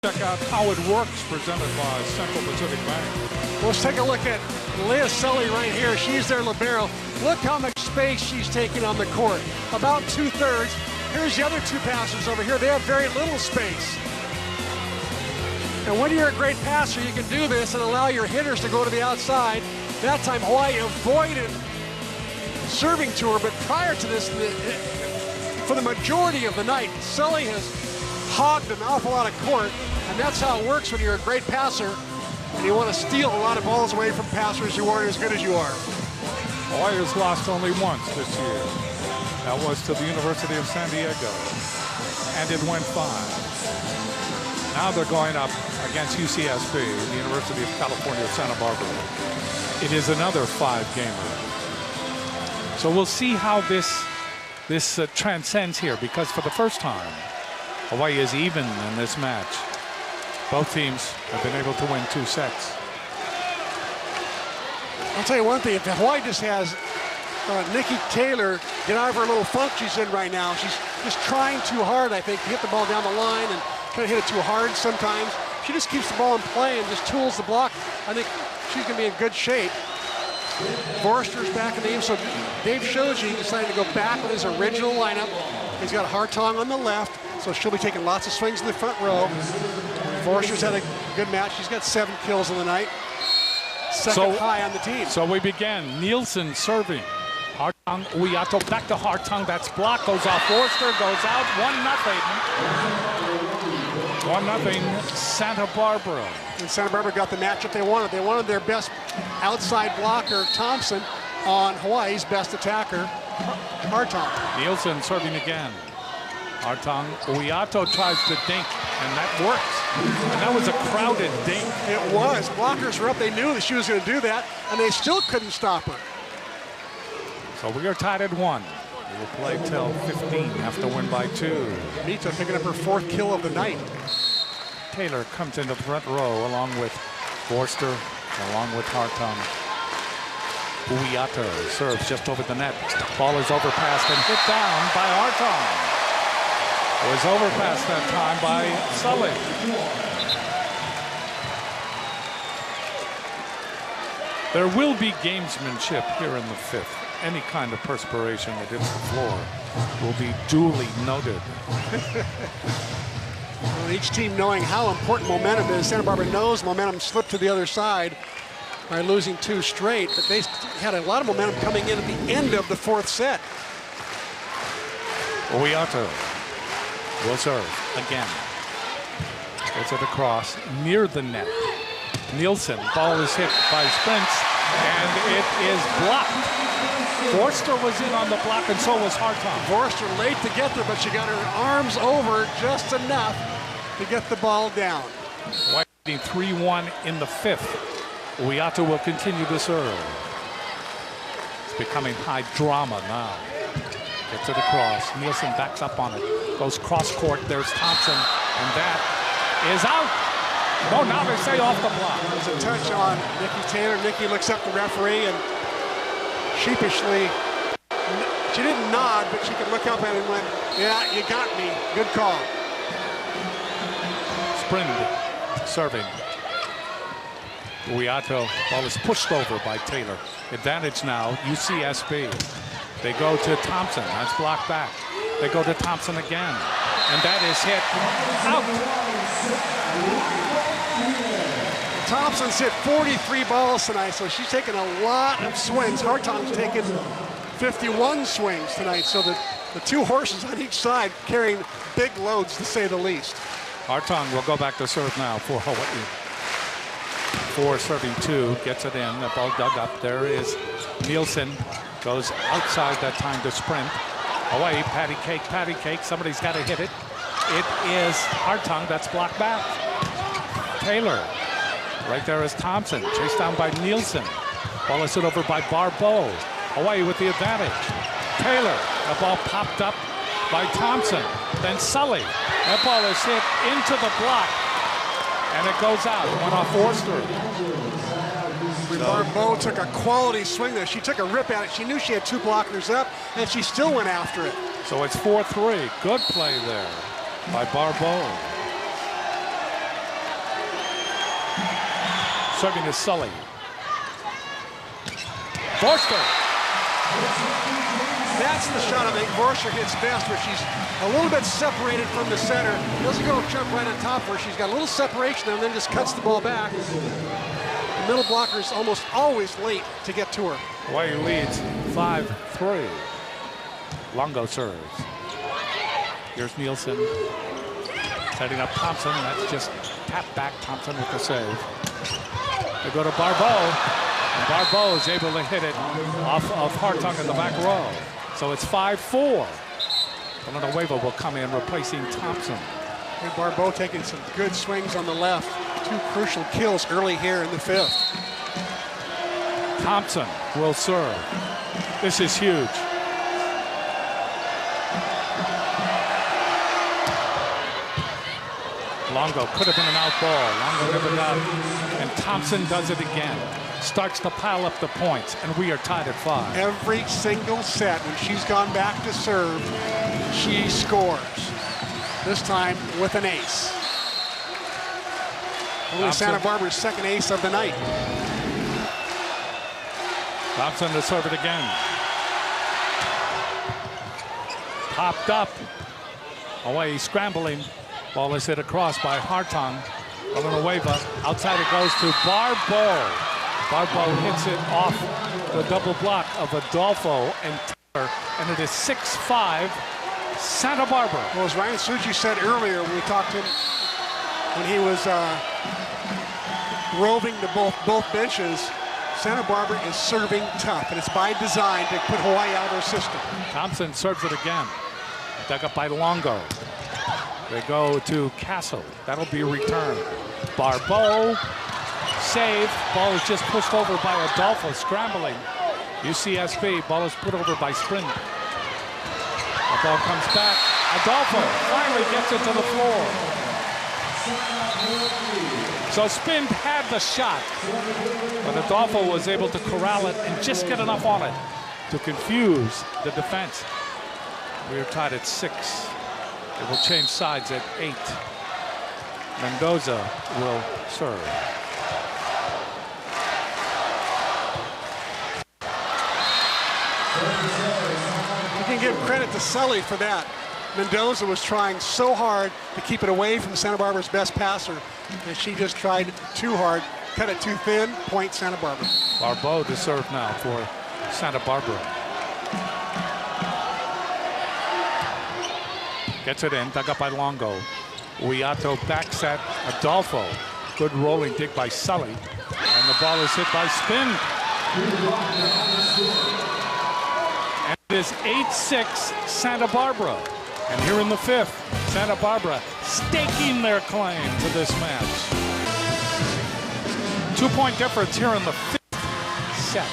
Check out how it works, presented by Central Pacific Bank. Let's take a look at Leah Sully right here. She's their libero. Look how much space she's taking on the court. About 2/3. Here's the other two passers over here. They have very little space. And when you're a great passer, you can do this and allow your hitters to go to the outside. That time Hawaii avoided serving to her, but prior to this, for the majority of the night, Sully has hogged an awful lot of court, and that's how it works when you're a great passer and you want to steal a lot of balls away from passers who aren't as good as you are. Hawaii has lost only once this year. That was to the University of San Diego, and it went 5. Now they're going up against UCSB, the University of California, Santa Barbara. It is another 5-gamer. So we'll see how this transcends here, because for the first time, Hawaii is even in this match. Both teams have been able to win 2 sets. I'll tell you one thing, if Hawaii just has Nikki Taylor get out of her little funk she's in right now, she's just trying too hard, I think, to hit the ball down the line and try to hit it too hard sometimes. She just keeps the ball in play and just tools the block. I think she's going to be in good shape. Forrester's back in the game, so Dave shows you he decided to go back with his original lineup. He's got Hartong on the left, so she'll be taking lots of swings in the front row. Forrester's had a good match. She's got 7 kills in the night. Second high on the team. So we began. Nielsen serving. Hartong, Uyato back to Hartong. That's blocked. Goes off. Forrester goes out. 1-0. 1-0 Santa Barbara. And Santa Barbara got the matchup they wanted. They wanted their best outside blocker, Thompson, on Hawaii's best attacker, Hartong. Nielsen serving again. Hartong, Uyato tries to dink, and that works. And that was a crowded dink. It was. Blockers were up. They knew that she was going to do that, and they still couldn't stop her. So we are tied at 1. We will play till 15, have to win by 2. Mita picking up her 4th kill of the night. Taylor comes into the front row along with Forster, along with Hartong. Uyato serves just over the net. Ball is overpassed and hit down by Hartong. It was overpassed that time by Sully. There will be gamesmanship here in the 5th. Any kind of perspiration that hits the floor will be duly noted. Well, each team knowing how important momentum is. Santa Barbara knows momentum slipped to the other side by losing 2 straight, but they had a lot of momentum coming in at the end of the 4th set. Uyato will serve again. Gets it across near the net. Nielsen, ball is hit by Spence, and it is blocked. Forster was in on the block, and so was Hartong. Forster late to get there, but she got her arms over just enough to get the ball down. Waiting 3-1 in the 5th. Uyato will continue to serve. It's becoming high drama now. Gets it across. Nielsen backs up on it. Goes cross court. There's Thompson, and that is out. No, now they say off the block. There's a touch on Nikki Taylor. Nikki looks up the referee and sheepishly, she didn't nod, but she could look up at him and went, "Yeah, you got me. Good call." Sprint serving. Uyato, ball is pushed over by Taylor. Advantage now, UCSB. They go to Thompson. That's blocked back. They go to Thompson again. And that is hit out. Thompson's hit 43 balls tonight, so she's taken a lot of swings. Hartong's taken 51 swings tonight, so the 2 horses on each side carrying big loads, to say the least. Hartong will go back to serve now for Hawaii. 4 serving 2, gets it in. The ball dug up. There is Nielsen. Goes outside that time to sprint. Hawaii, patty cake. Somebody's got to hit it. It is Hartong. That's blocked back. Taylor. Right there is Thompson. Chased down by Nielsen. Ball is hit over by Barbeau. Hawaii with the advantage. Taylor. The ball popped up by Thompson. Then Sully. That ball is hit into the block. And it goes out. Went off Forster. Barbeau took a quality swing there. She took a rip at it. She knew she had 2 blockers up, and she still went after it. So it's 4-3. Good play there by Barbeau. Serving is Sully. Forster. That's the shot I think Forster hits best, where she's a little bit separated from the center. Doesn't go jump right on top of her. She's got a little separation and then just cuts the ball back. The middle blocker is almost always late to get to her. Hawaii leads 5-3. Longo serves. Here's Nielsen. Setting up Thompson. That's just tap back. Thompson with the save. They go to Barbeau. And Barbeau is able to hit it off of Hartung in the back row. So it's 5-4. Villanueva will come in replacing Thompson. And Barbeau taking some good swings on the left. 2 crucial kills early here in the 5th. Thompson will serve. This is huge. Longo could have been an out ball. Longo never got it. And Thompson does it again. Starts to pile up the points, and we are tied at 5. Every single set, when she's gone back to serve, she scores. This time with an ace. Only Santa Barbara's second ace of the night. Thompson to serve it again. Popped up. Hawaii scrambling. Ball is hit across by Hartung. Villanueva. Outside it goes to Barbeau. Barbeau hits it off the double block of Adolfo and Taylor. And it is 6-5 Santa Barbara. Well, as Ryan Suji said earlier when we talked to him, when he was roving to both benches, Santa Barbara is serving tough, and it's by design to put Hawaii out of their system. Thompson serves it again. Dug up by Longo. They go to Castle. That'll be a return. Barbeau, save. Ball is just pushed over by Adolfo, scrambling. UCSB, ball is put over by Sprint. The ball comes back. Adolfo finally gets it to the floor. So Spin had the shot, but Adolfo was able to corral it and just get enough on it to confuse the defense. We are tied at 6. It will change sides at 8. Mendoza will serve. You can give credit to Sully for that. Mendoza was trying so hard to keep it away from Santa Barbara's best passer, and she just tried too hard, cut it too thin, point Santa Barbara. Barbeau to serve now for Santa Barbara. Gets it in, dug up by Longo. Uyato back set, Adolfo. Good rolling dig by Sully. And the ball is hit by Spin. And it is 8-6 Santa Barbara. And here in the 5th, Santa Barbara staking their claim to this match. 2-point difference here in the 5th set.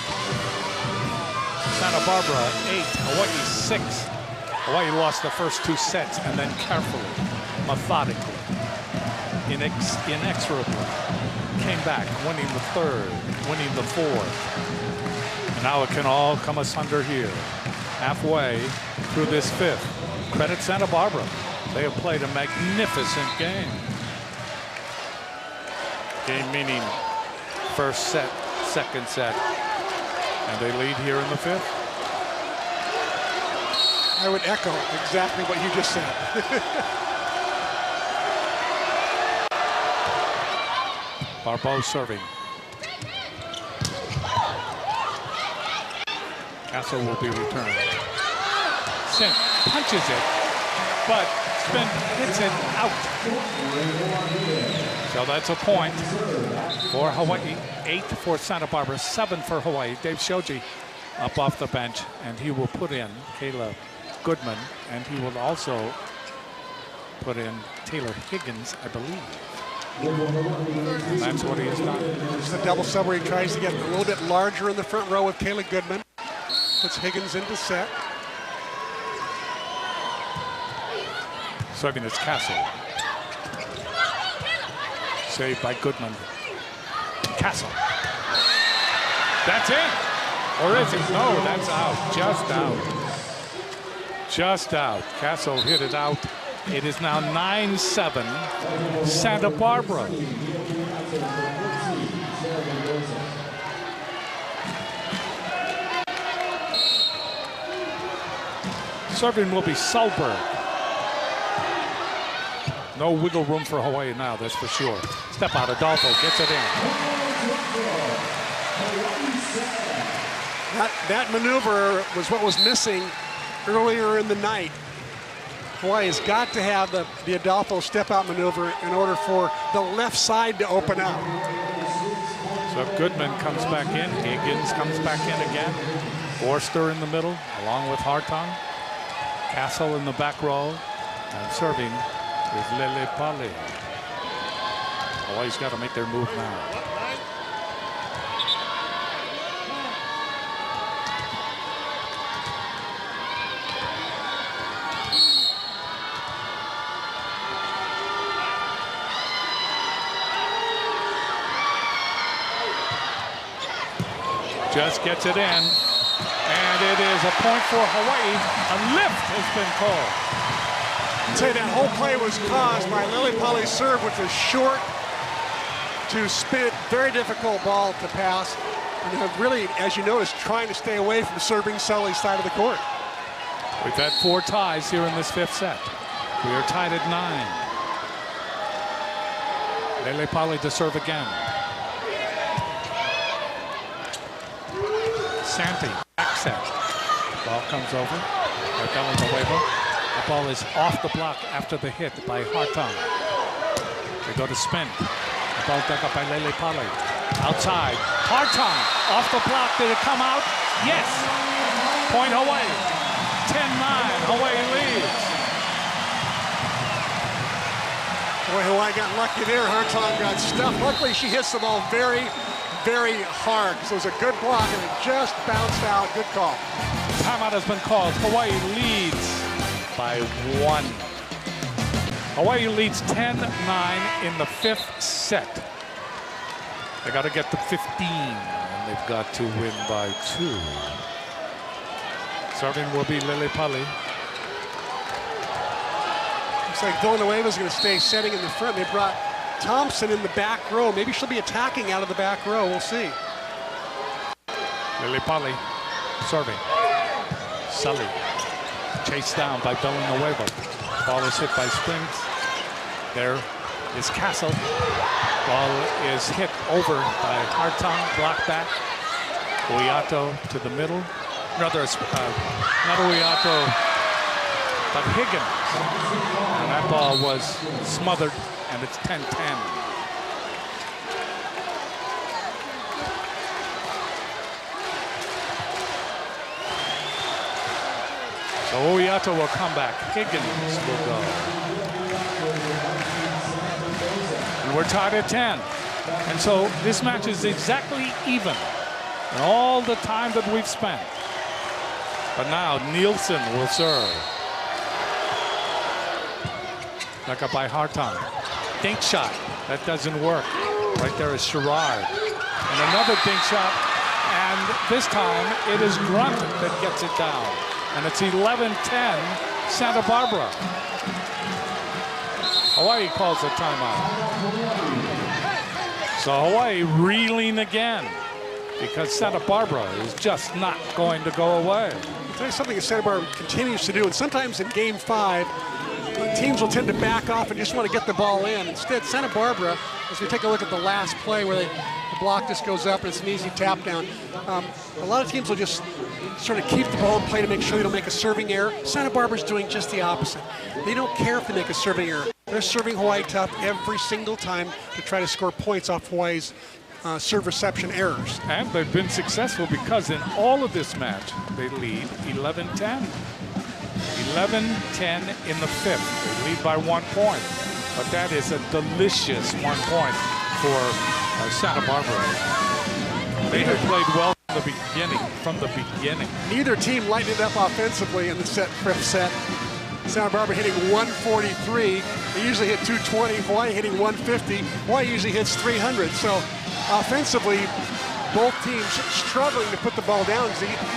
Santa Barbara 8, Hawaii 6. Hawaii lost the first 2 sets and then carefully, methodically, inexorably came back, winning the 3rd, winning the 4th. And now it can all come asunder here. Halfway through this 5th. Credit Santa Barbara. They have played a magnificent game. Game meaning first set, second set. And they lead here in the 5th. I would echo exactly what you just said. Barbeau serving. Castle will be returned. Sim punches it, but Spin hits it out. So that's a point for Hawaii. 8 for Santa Barbara, 7 for Hawaii. Dave Shoji up off the bench, and he will put in Kayla Goodman, and he will also put in Taylor Higgins, I believe. And that's what he has done. It's the double sub where he tries to get a little bit larger in the front row with Kayla Goodman. Puts Higgins into set. Serving is Castle. Saved by Goodman. Castle. That's it. Or is it? No, that's out. Just out. Just out. Castle hit it out. It is now 9-7 Santa Barbara. Serving will be Solberg. No wiggle room for Hawaii now, that's for sure. Step out, Adolfo gets it in. That maneuver was what was missing earlier in the night. Hawaii has got to have the Adolfo step-out maneuver in order for the left side to open up. So Goodman comes back in. Higgins comes back in again. Forster in the middle, along with Hartung. Castle in the back row. And serving is Lele Pali. Hawaii's got to make their move now. Just gets it in, and it is a point for Hawaii. A lift has been called. I'd say that whole play was caused by Lele Pali's serve, which was short to spin. Very difficult ball to pass. And really, as you notice, trying to stay away from serving Sully's side of the court. We've had 4 ties here in this 5th set. We are tied at 9. Lele Pali to serve again. Santi, back set. Ball comes over. Villanueva. The ball is off the block after the hit by Hartung. They go to spin. The ball dug up by Lele Pali. Outside. Hartung off the block. Did it come out? Yes. Point Hawaii. 10-9. Hawaii leads. Boy, Hawaii got lucky there. Hartung got stuffed. Luckily, she hits the ball very hard. So it was a good block, and it just bounced out. Good call. Timeout has been called. Hawaii leads by 1. Hawaii leads 10-9 in the 5th set. They got to get to 15, and they've got to win by 2. Serving will be Lele Pali. Looks like Villanueva's going to stay setting in the front. They brought Thompson in the back row. Maybe she'll be attacking out of the back row. We'll see. Lele Pali serving. Sully chased down by Villanueva. Ball is hit by Springs. There is Castle. Ball is hit over by Hartung. Block back. Uyato to the middle. Rather, not Uyato, but Higgins. And that ball was smothered. And it's 10-10. So Uyato will come back. Higgins will go. And we're tied at 10. And so this match is exactly even in all the time that we've spent. But now Nielsen will serve. Back up by Hartung. Dink shot. That doesn't work. Right there is Sherrard. And another dink shot. And this time it is Grunt that gets it down. And it's 11-10 Santa Barbara. Hawaii calls a timeout. So Hawaii reeling again because Santa Barbara is just not going to go away. I'll tell you something that Santa Barbara continues to do, and sometimes in Game 5, teams will tend to back off and just want to get the ball in. Instead, Santa Barbara, as we take a look at the last play where the block just goes up and it's an easy tap down, a lot of teams will just sort of keep the ball in play to make sure they don't make a serving error. Santa Barbara's doing just the opposite. They don't care if they make a serving error. They're serving Hawaii tough every single time to try to score points off Hawaii's serve reception errors. And they've been successful because in all of this match, they lead 11-10. 11-10 in the 5th. They lead by 1 point. But that is a delicious 1 point for Santa Barbara. They have played well from the beginning. Neither team lightened it up offensively in the 5th set. Santa Barbara hitting 143. They usually hit 220. Hawaii hitting 150. Hawaii usually hits 300. So offensively, both teams struggling to put the ball down.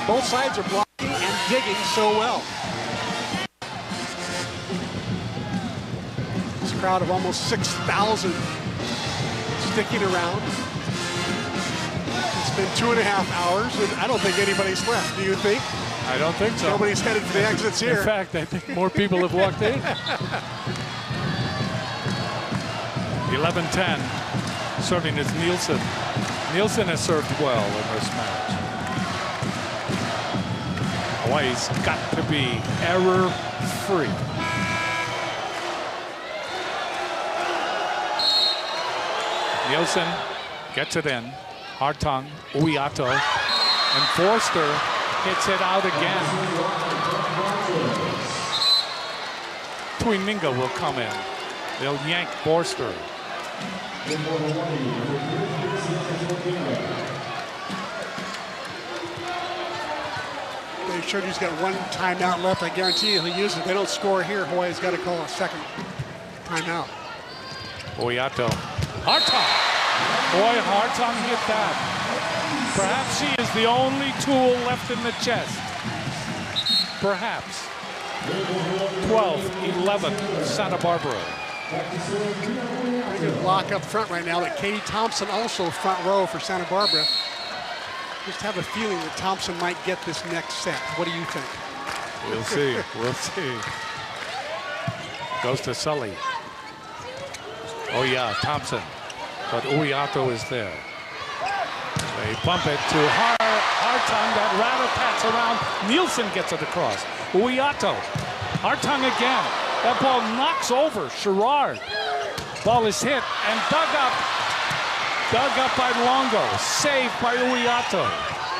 Both sides are blocking and digging so well. This crowd of almost 6,000 sticking around. It's been 2.5 hours, and I don't think anybody's left. Do you think? I don't think so. Nobody's headed for the exits here. In fact, I think more people have walked in. 11-10. Serving is Nielsen. Nielsen has served well in this match. Hawaii's got to be error-free. Nielsen gets it in. Hartung, Uiato, and Forster hits it out again. Tuiminga will come in. They'll yank Forster. They showed he's got one timeout left. I guarantee you he'll use it. If they don't score here, Hawaii's got to call a second timeout. Uiato. Hartung. Boy, Hartung hit that. Perhaps he is the only tool left in the chest. Perhaps. 12-11, Santa Barbara. Pretty good block up front right now, but Katie Thompson also front row for Santa Barbara. Just have a feeling that Thompson might get this next set. What do you think? We'll see. We'll see. Goes to Sully. Oh yeah, Thompson. But Uiato is there. They bump it to Hartung. That rat-a-tats around. Nielsen gets it across. Uiato. Hartung again. That ball knocks over Sherrard. Ball is hit and dug up. Dug up by Longo. Saved by Uiato.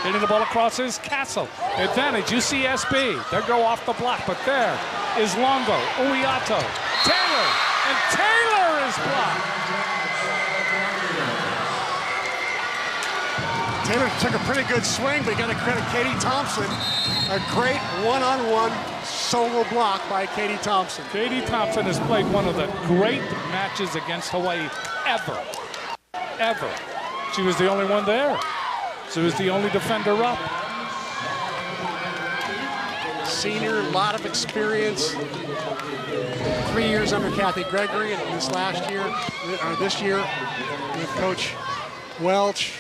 Hitting the ball across is Castle. Advantage, UCSB. They go off the block, but there is Longo. Uiato. Taylor. And Taylor is blocked. Taylor took a pretty good swing, but you got to credit Katie Thompson. A great one-on-one solo block by Katie Thompson. Katie Thompson has played one of the great matches against Hawaii ever. Ever. She was the only one there. She was the only defender up. Senior, a lot of experience. 3 years under Kathy Gregory, and this year with Coach Welch.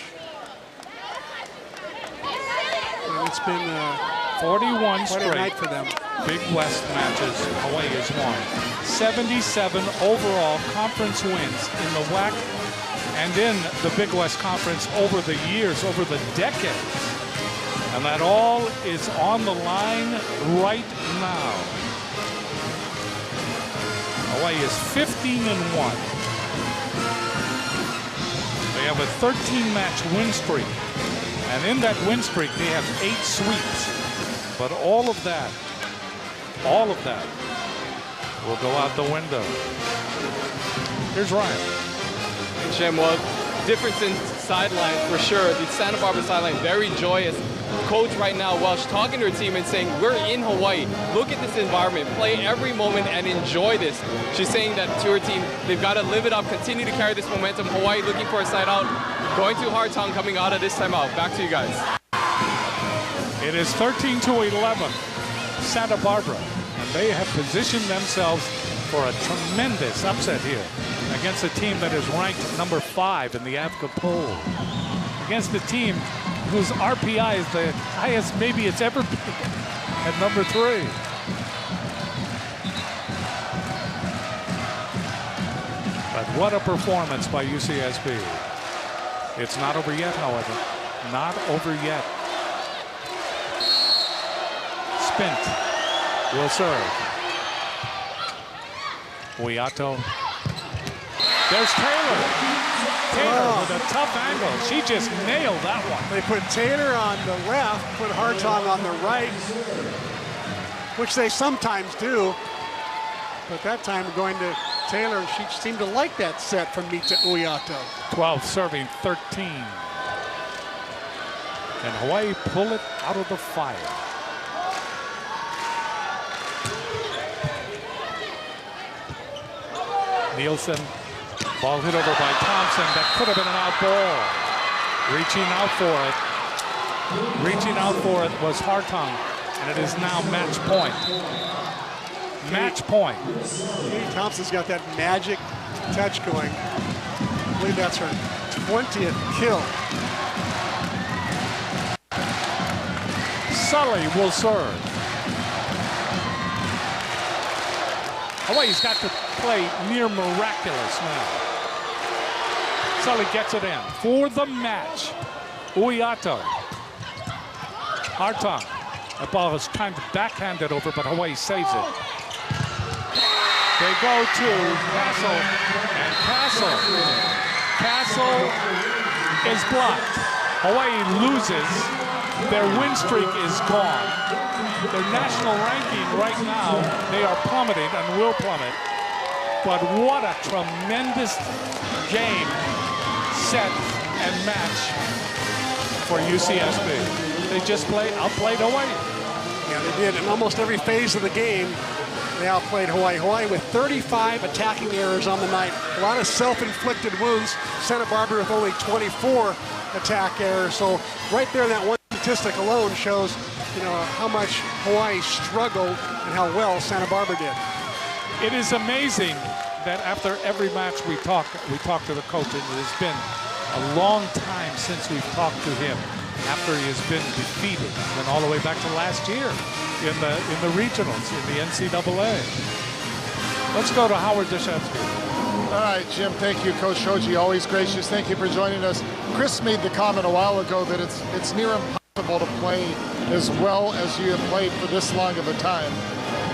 And it's been 41 quite a night straight for them. Big West matches Hawaii has won. 77 overall conference wins in the WAC and in the Big West Conference over the years, over the decades. And that all is on the line right now. Hawaii is 15-1. They have a 13-match win streak. And in that win streak, they have 8 sweeps. But all of that will go out the window. Here's Ryan. Jim, well, difference in sideline for sure. The Santa Barbara sideline, very joyous. Coach right now, Welsh, talking to her team and saying, we're in Hawaii. Look at this environment. Play every moment and enjoy this. She's saying that to her team, they've got to live it up, continue to carry this momentum. Hawaii looking for a side out. Going to Hartung coming out of this timeout. Back to you guys. It is 13-11, Santa Barbara. And they have positioned themselves for a tremendous upset here against a team that is ranked number 5 in the AVCA poll. Against a team whose RPI is the highest maybe it's ever been at number 3. But what a performance by UCSB. It's not over yet, however. Not over yet. Spint will serve. Uiato. There's Taylor. Taylor with a tough angle. She just nailed that one. They put Taylor on the left, put Hartung on the right, which they sometimes do. But that time going to Taylor, she seemed to like that set from Mita Uiato. 12 serving 13. Can Hawaii pull it out of the fire? Nielsen, ball hit over by Thompson. That could have been an out ball. Reaching out for it. Reaching out for it was Hartung, and it is now match point. Match point. Katie Thompson's got that magic touch going. I believe that's her 20th kill. Sully will serve. Hawaii's got to play near miraculous now. Sully gets it in for the match. Uiato. Hartong. The ball is kind of backhanded over, but Hawaii saves it. They go to Castle, and Castle is blocked. Hawaii loses. Their win streak is gone. Their national ranking right now, they are plummeting and will plummet. But what a tremendous game, set, and match for UCSB. They just outplayed Hawaii. Yeah, they did. In almost every phase of the game, they outplayed Hawaii. Hawaii with 35 attacking errors on the night. A lot of self-inflicted wounds. Santa Barbara with only 24 attack errors. So right there, that one statistic alone shows, how much Hawaii struggled and how well Santa Barbara did. It is amazing that after every match we talk to the coach, and it has been a long time since we've talked to him after he has been defeated, and all the way back to last year in the regionals, in the NCAA. Let's go to Howard Deshevsky. All right, Jim, thank you. Coach Shoji, always gracious. Thank you for joining us. Chris made the comment a while ago that it's near impossible to play as well as you have played for this long of a time.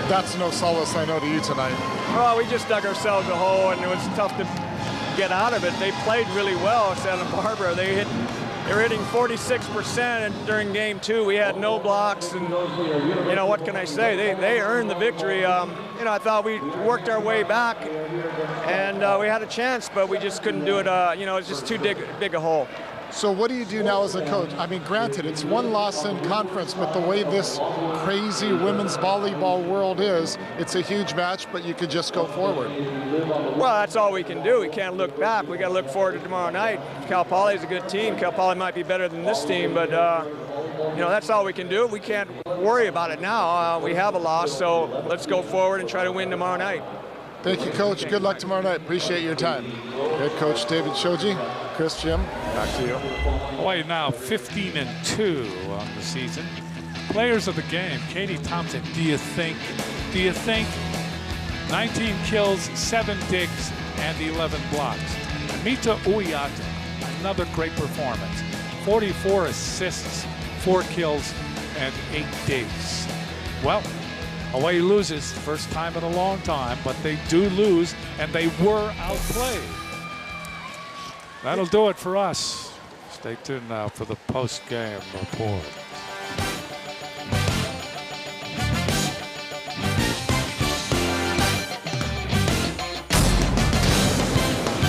That's no solace, I know, to you tonight. Well, we just dug ourselves a hole, and it was tough to get out of it. They played really well, Santa Barbara. They were hitting 46%, and during game 2, we had no blocks, and what can I say? They earned the victory. I thought we worked our way back, and we had a chance, but we just couldn't do it. It's just too big a hole. So what do you do now as a coach? I mean, granted, it's one loss in conference, but the way this crazy women's volleyball world is, it's a huge match, but you could just go forward. Well, that's all we can do. We can't look back. We got to look forward to tomorrow night. Cal Poly is a good team. Cal Poly might be better than this team, but that's all we can do. We can't worry about it now. We have a loss, so let's go forward and try to win tomorrow night. Thank you, Coach. Good luck tomorrow night. Appreciate your time. Head Coach David Shoji. Chris, Jim, back to you. Hawaii now 15-2 on the season. Players of the game, Katie Thompson, do you think 19 kills, 7 digs, and 11 blocks. Mita Uiata, another great performance. 44 assists, 4 kills, and 8 digs. Well, Hawaii loses, first time in a long time, but they do lose, and they were outplayed. That'll do it for us. Stay tuned now for the post-game report.